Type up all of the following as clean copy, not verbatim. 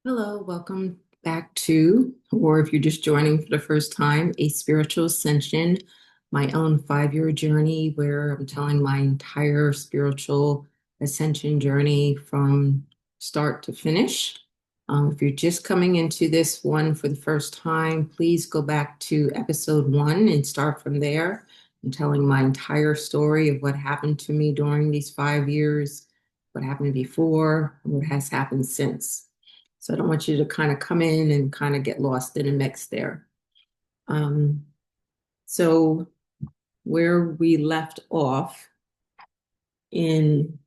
Hello, welcome back to, or if you're just joining for the first time, a Spiritual Ascension, my own 5-year journey where I'm telling my entire spiritual ascension journey from start to finish. If you're just coming into this one for the first time, please go back to episode 1 and start from there. I'm telling my entire story of what happened to me during these 5 years, what happened before, and what has happened since. So I don't want you to kind of come in and kind of get lost in a mix there. Um, so where we left off in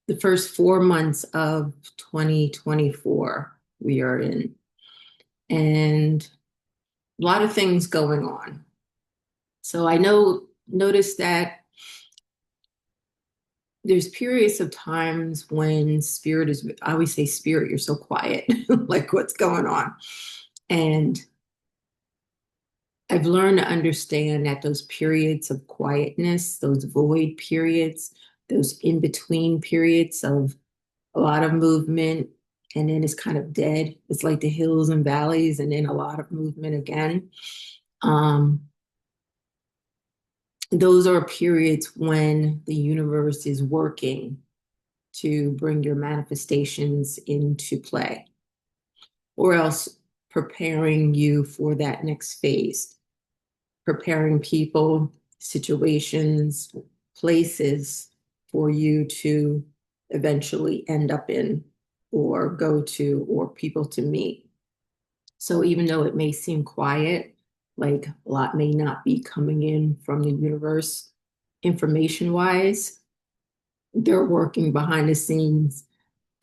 the first 4 months of 2024, we are in, and a lot of things going on. So I notice that there's periods of times when spirit is, I always say, spirit, you're so quiet, like what's going on? And I've learned to understand that those periods of quietness, those void periods, those in between periods of a lot of movement, and then it's kind of dead. It's like the hills and valleys, and then a lot of movement again. Um, those are periods when the universe is working to bring your manifestations into play, or else preparing you for that next phase, preparing people, situations, places for you to eventually end up in or go to or people to meet. So even though it may seem quiet, like a lot may not be coming in from the universe information wise, they're working behind the scenes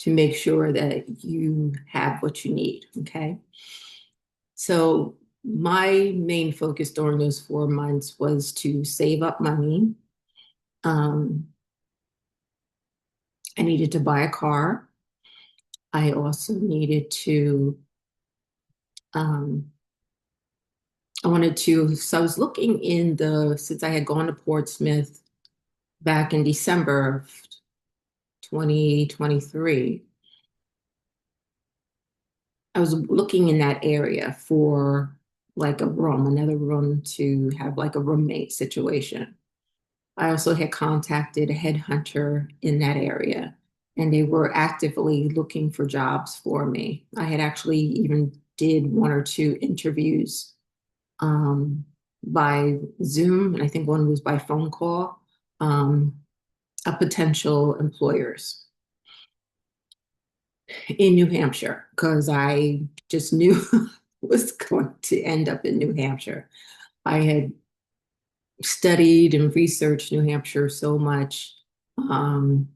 to make sure that you have what you need. Okay. So my main focus during those 4 months was to save up money. Um, I needed to buy a car. I also needed to, um, I wanted to, so I was looking since I had gone to Portsmouth back in December of 2023, I was looking in that area for like another room to have like a roommate situation. I also had contacted a headhunter in that area, and they were actively looking for jobs for me. I had actually even did 1 or 2 interviews um, by Zoom, and I think one was by phone call, um, of potential employers in New Hampshire, because I just knew was going to end up in New Hampshire. I had studied and researched New Hampshire so much. Um,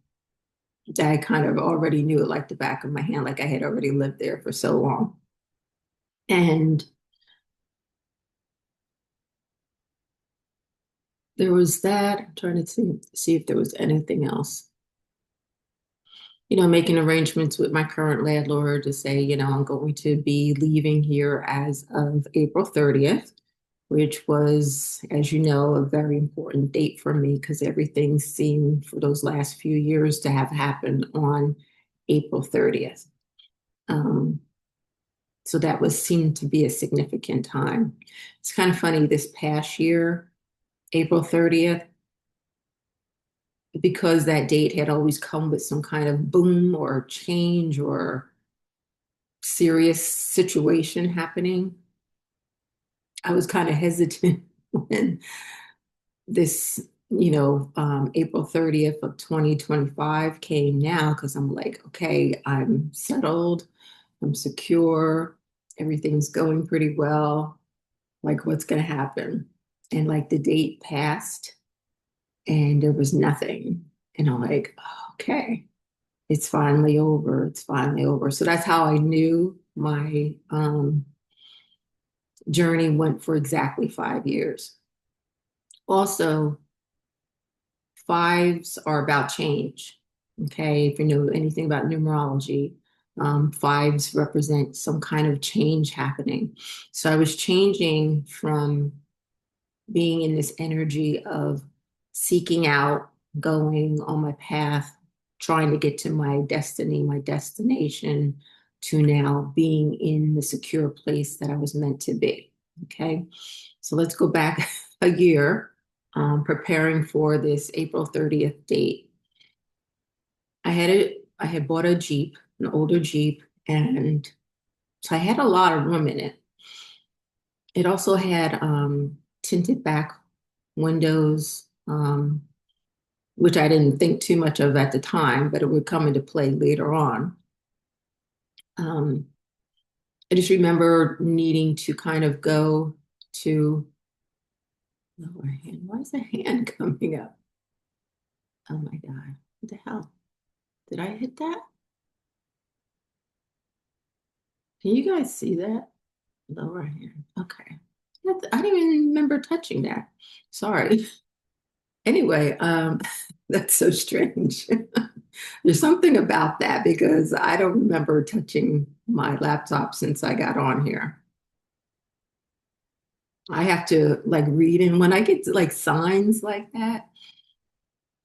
that I kind of already knew it like the back of my hand, like I had already lived there for so long. And there was that. I'm trying to see if there was anything else. Making arrangements with my current landlord to say, I'm going to be leaving here as of April 30th, which was, as you know, a very important date for me because everything seemed for those last few years to have happened on April 30th. Um, So that was seemed to be a significant time. It's kind of funny this past year, April 30th, because that date had always come with some kind of boom or change or serious situation happening. I was kind of hesitant when this, April 30th of 2025 came now because I'm like, okay, I'm settled, I'm secure, everything's going pretty well. Like what's going to happen? And like the date passed and there was nothing. And I'm like, oh, okay, it's finally over. It's finally over. So that's how I knew my journey went for exactly 5 years. Also, fives are about change. Okay, if you know anything about numerology, fives represent some kind of change happening. So I was changing from being in this energy of seeking out, going on my path, trying to get to my destiny, my destination, to now being in the secure place that I was meant to be. Okay. So let's go back a year, preparing for this April 30th date. I had bought a Jeep, an older Jeep, and so I had a lot of room in it. It also had tinted back windows, which I didn't think too much of at the time, but it would come into play later on. Um, I just remember needing to kind of go to lower hand. Why is the hand coming up? Oh my God. What the hell? Did I hit that? Can you guys see that? Lower hand. Okay. I didn't even remember touching that. Sorry. Anyway, that's so strange. There's something about that because I don't remember touching my laptop since I got on here. I have to like read, and when I get to like signs like that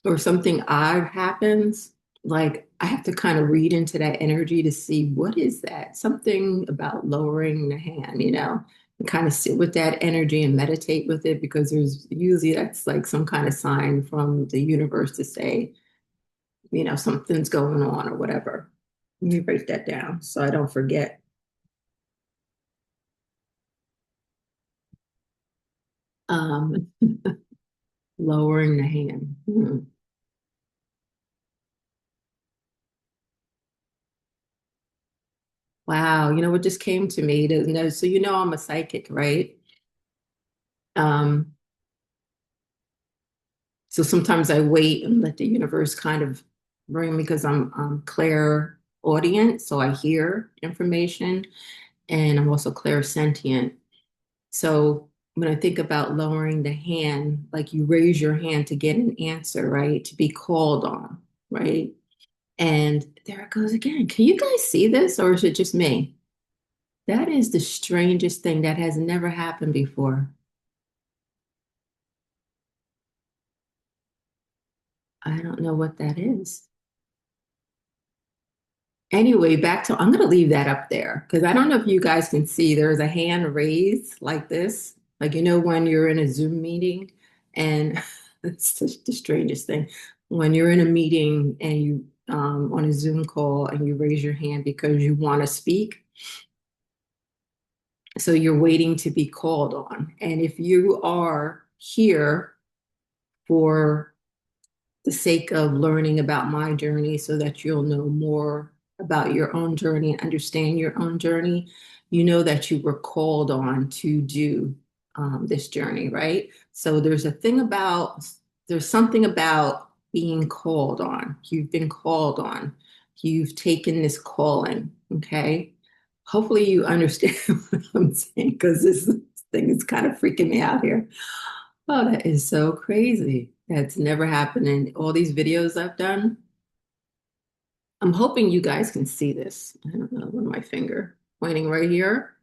or something odd happens, like I have to kind of read into that energy to see what is that? Something about lowering the hand, and kind of sit with that energy and meditate with it because there's usually that's like some kind of sign from the universe to say, something's going on or whatever. Let me break that down so I don't forget. Um, lowering the hand. Wow, you know what just came to me? So I'm a psychic, right? Um, so sometimes I wait and let the universe kind of bring me because I'm clairaudient, so I hear information, and I'm also clairsentient. So when I think about lowering the hand, like you raise your hand to get an answer, right? To be called on, right? And there it goes again. Can you guys see this, or is it just me? That is the strangest thing that has never happened before. I don't know what that is. Anyway, I'm going to leave that up there because I don't know if you guys can see there's a hand raised like this. Like, when you're in a Zoom meeting, and it's just the strangest thing. When you're in a meeting and you on a Zoom call and you raise your hand because you want to speak. So you're waiting to be called on. And if you are here for the sake of learning about my journey so that you'll know more about your own journey and understand your own journey, you know that you were called on to do this journey, right? So there's something about being called on. You've been called on. You've taken this calling, okay? Hopefully you understand what I'm saying because this thing is kind of freaking me out here. Oh, that is so crazy. That's never happened in all these videos I've done. I'm hoping you guys can see this. I don't know, with my finger pointing right here.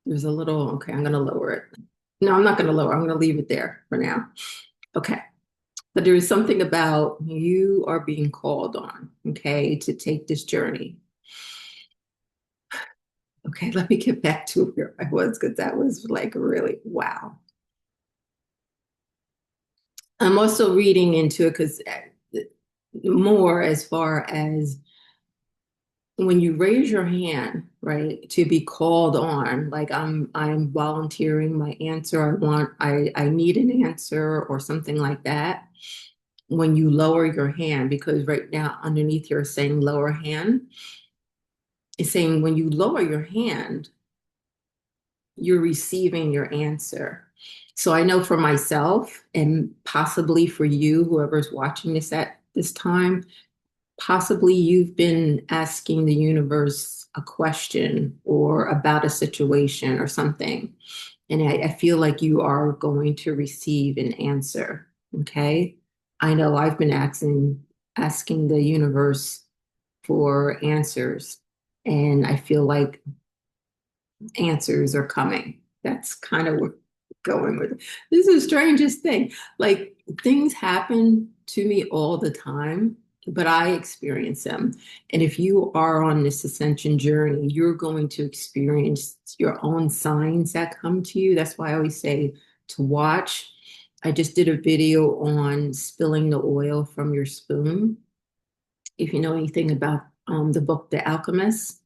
There's a little, okay, I'm going to lower it. No, I'm not going to lower. I'm going to leave it there for now. Okay. But there is something about you are being called on, okay, to take this journey. Okay, let me get back to where I was because that was like really wow. I'm also reading into it because more as far as when you raise your hand, right, to be called on, like I'm volunteering my answer. I need an answer or something like that. When you lower your hand, because right now underneath you're saying lower hand, it's saying when you lower your hand, you're receiving your answer. So I know for myself and possibly for you, whoever's watching this at this time, possibly you've been asking the universe a question or about a situation or something. And I feel like you are going to receive an answer. Okay. I know I've been asking the universe for answers, and I feel like answers are coming. That's kind of what going with it. This is the strangest thing. Like things happen to me all the time. but I experience them. And if you are on this ascension journey, you're going to experience your own signs that come to you. That's why I always say to watch. I just did a video on spilling the oil from your spoon. If you know anything about the book The Alchemist,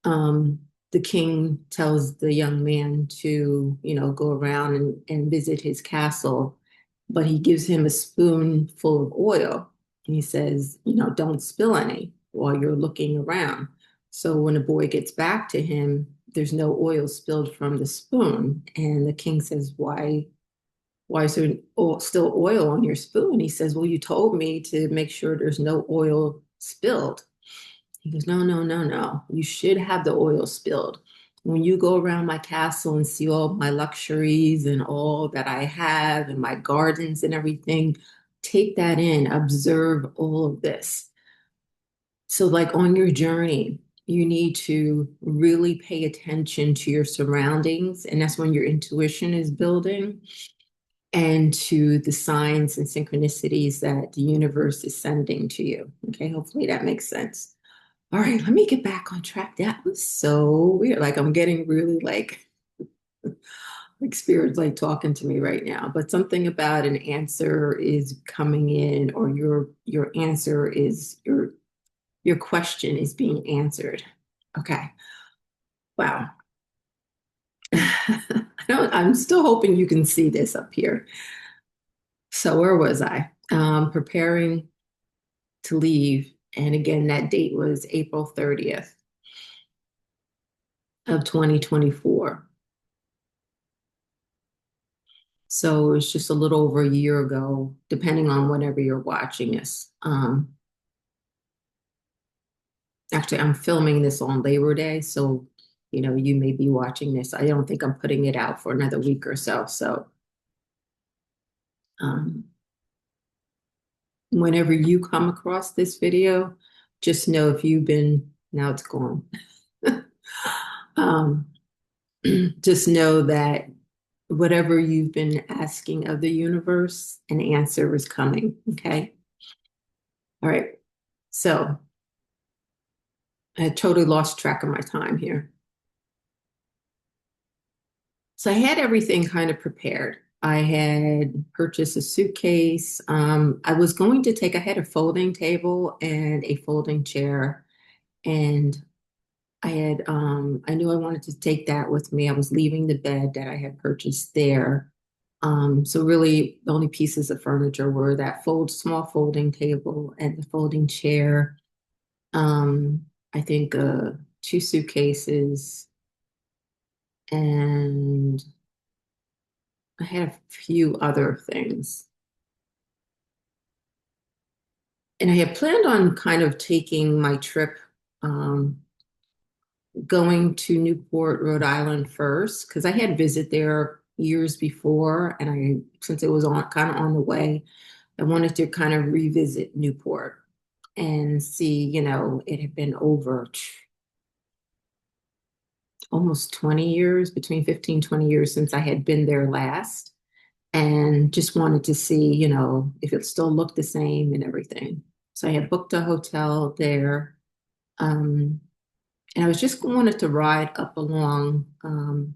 um, the king tells the young man to, go around and visit his castle, but he gives him a spoon full of oil. And he says, don't spill any while you're looking around. So when the boy gets back to him, there's no oil spilled from the spoon. And the king says, why is there still oil on your spoon? He says, well, you told me to make sure there's no oil spilled. He goes, no, no, no, no. You should have the oil spilled. When you go around my castle and see all my luxuries and all that I have and my gardens and everything, take that in, observe all of this. So, like on your journey, you need to really pay attention to your surroundings. And that's when your intuition is building and to the signs and synchronicities that the universe is sending to you. Okay, hopefully that makes sense. All right, let me get back on track. That was so weird. Like I'm getting really like spirit's like talking to me right now. But something about an answer is coming in, or your answer is your question is being answered. Okay. Wow. I'm still hoping you can see this up here. So where was I? Preparing to leave. And again, that date was April 30th of 2024. So it's just a little over a year ago, depending on whenever you're watching this. Actually, I'm filming this on Labor Day, so you may be watching this. I don't think I'm putting it out for another week or so. So um, whenever you come across this video, just know if you've been, now it's gone. um, just know that whatever you've been asking of the universe, an answer is coming. Okay. All right. So I totally lost track of my time here. So I had everything kind of prepared. I had purchased a suitcase. I had a folding table and a folding chair, and I knew I wanted to take that with me. I was leaving the bed that I had purchased there. So really the only pieces of furniture were that small folding table and the folding chair. I think two suitcases, and I had a few other things. And I had planned on kind of taking my trip, um, going to Newport, Rhode Island first, because I had visited there years before, and since it was kind of on the way, I wanted to kind of revisit Newport and see, it had been over almost 20 years, between 15, 20 years since I had been there last, and just wanted to see, if it still looked the same and everything. So I had booked a hotel there. Um, and I was just wanted to ride up along the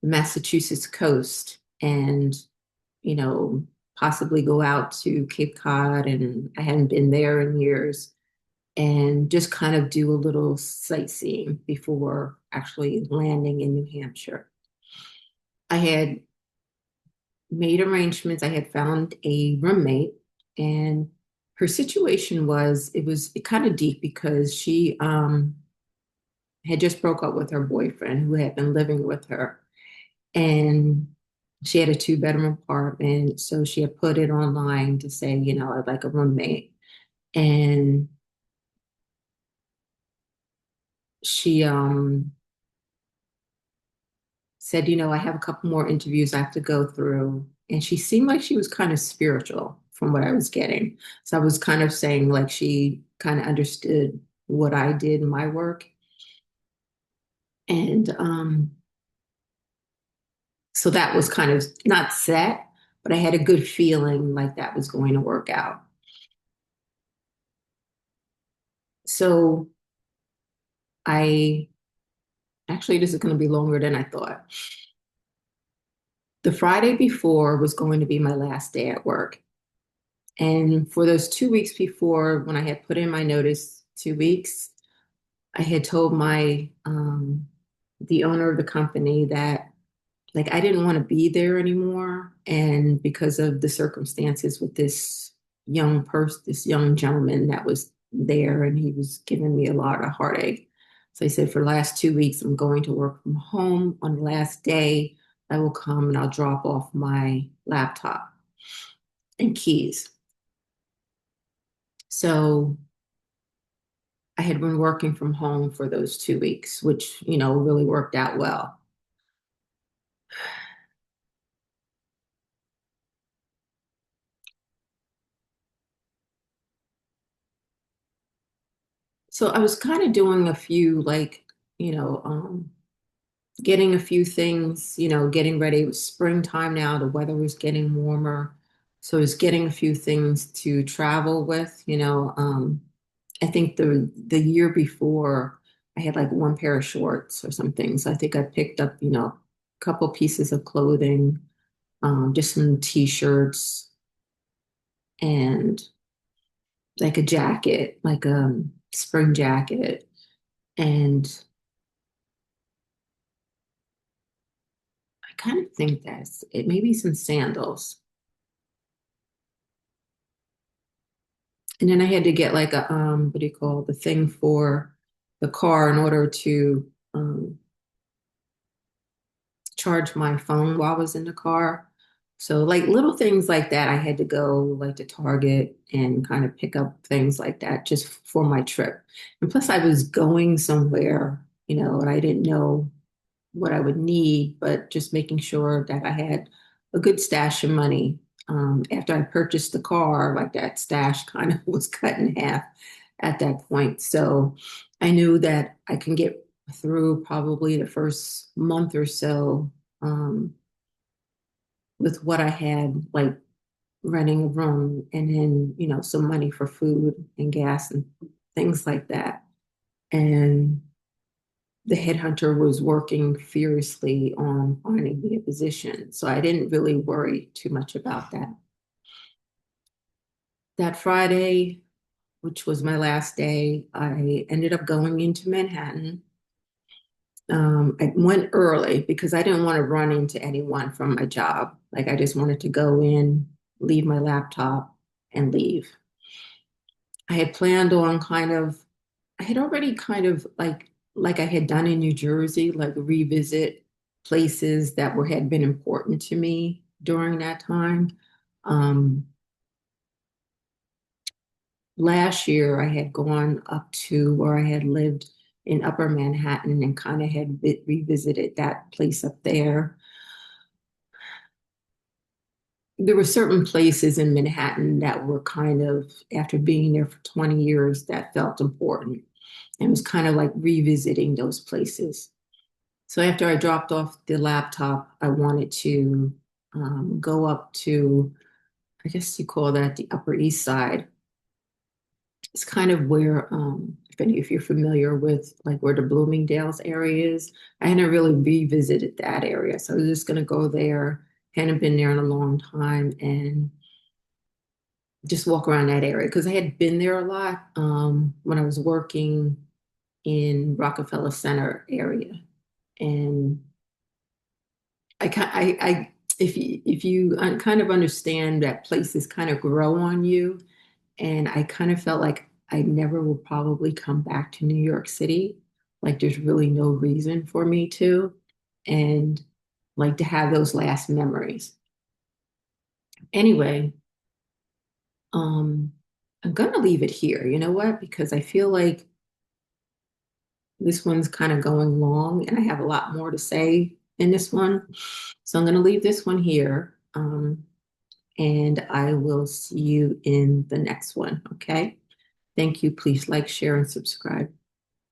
Massachusetts coast and, you know, possibly go out to Cape Cod. And I hadn't been there in years, and just kind of do a little sightseeing before actually landing in New Hampshire. I had made arrangements. I had found a roommate, and her situation was it was kind of deep because she had just broke up with her boyfriend who had been living with her, and she had a two-bedroom apartment. So she had put it online to say, I'd like a roommate. And she said, I have a couple more interviews I have to go through. And she seemed like she was kind of spiritual from what I was getting. So I was kind of saying like she kind of understood what I did in my work. And so that was kind of not set, but I had a good feeling like that was going to work out. So I actually, this is going to be longer than I thought. The Friday before was going to be my last day at work. And for those 2 weeks before, when I had put in my notice, 2 weeks, I had told the owner of the company that like I didn't want to be there anymore. And because of the circumstances with this young gentleman that was there, and he was giving me a lot of heartache. So I said, for the last 2 weeks, I'm going to work from home. On the last day, I will come and I'll drop off my laptop and keys. So I had been working from home for those 2 weeks, which, really worked out well. So I was kind of doing a few, like, you know, getting a few things, getting ready. It was springtime now, the weather was getting warmer. So I was getting a few things to travel with, I think the year before I had like one pair of shorts or something. So I think I picked up, a couple pieces of clothing, just some t-shirts and like a jacket, like a spring jacket. And I kind of think that's it, maybe some sandals. And then I had to get like a what do you call the thing for the car in order to charge my phone while I was in the car. So like little things like that, I had to go like to Target and kind of pick up things like that just for my trip. And plus I was going somewhere, and I didn't know what I would need, but just making sure that I had a good stash of money. After I purchased the car, like that stash kind of was cut in half at that point. So I knew that I can get through probably the first month or so um, with what I had, like renting a room and then, some money for food and gas and things like that. And the headhunter was working furiously on finding me a position. So I didn't really worry too much about that. That Friday, which was my last day, I ended up going into Manhattan. I went early because I didn't want to run into anyone from my job. Like I just wanted to go in, leave my laptop, and leave. I had planned on I had already kind of like I had done in New Jersey, like revisit places that had been important to me during that time. Um, Last year, I had gone up to where I had lived in Upper Manhattan and kind of had revisited that place up there. There were certain places in Manhattan that were kind of, after being there for 20 years, that felt important. And it was kind of like revisiting those places. So after I dropped off the laptop, I wanted to go up to, I guess you call that the Upper East Side. It's kind of where, if you're familiar with like where the Bloomingdale's area is, I hadn't really revisited that area. So I was just going to go there. Hadn't been there in a long time and just walk around that area because I had been there a lot when I was working in Rockefeller Center area. And if you kind of understand that places kind of grow on you, and I kind of felt like I never will probably come back to New York City. Like there's really no reason for me to, and like to have those last memories. Anyway, um, I'm gonna leave it here. You know what? Because I feel like this one's kind of going long, and I have a lot more to say in this one. So I'm gonna leave this one here. And I will see you in the next one. Okay. Thank you. Please like, share, and subscribe.